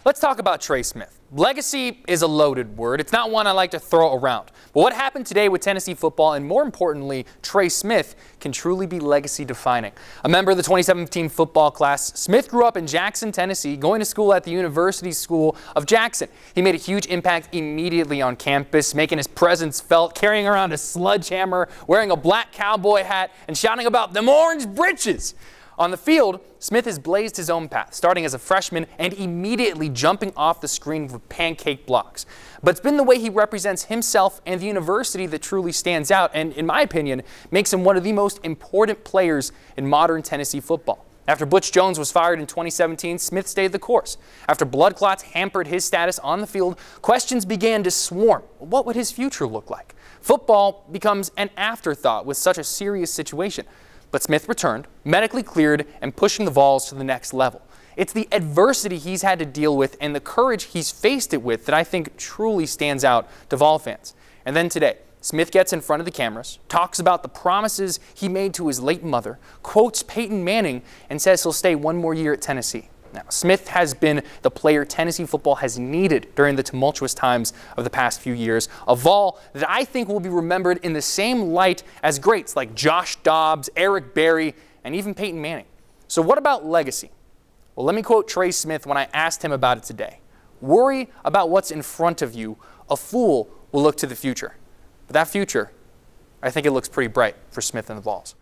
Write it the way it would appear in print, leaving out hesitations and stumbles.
Let's talk about Trey Smith. Legacy is a loaded word. It's not one I like to throw around. But what happened today with Tennessee football, and more importantly, Trey Smith, can truly be legacy defining. A member of the 2017 football class, Smith grew up in Jackson, Tennessee, going to school at the University School of Jackson. He made a huge impact immediately on campus, making his presence felt, carrying around a sledgehammer, wearing a black cowboy hat, and shouting about them orange britches. On the field, Smith has blazed his own path, starting as a freshman and immediately jumping off the screen with pancake blocks. But it's been the way he represents himself and the university that truly stands out and, in my opinion, makes him one of the most important players in modern Tennessee football. After Butch Jones was fired in 2017, Smith stayed the course. After blood clots hampered his status on the field, questions began to swarm. What would his future look like? Football becomes an afterthought with such a serious situation. But Smith returned, medically cleared, and pushing the Vols to the next level. It's the adversity he's had to deal with and the courage he's faced it with that I think truly stands out to Vol fans. And then today, Smith gets in front of the cameras, talks about the promises he made to his late mother, quotes Peyton Manning, and says he'll stay one more year at Tennessee. Now, Smith has been the player Tennessee football has needed during the tumultuous times of the past few years. A Vol that I think will be remembered in the same light as greats like Josh Dobbs, Eric Berry, and even Peyton Manning. So what about legacy? Well, let me quote Trey Smith when I asked him about it today. "Worry about what's in front of you. A fool will look to the future." But that future, I think it looks pretty bright for Smith and the Vols.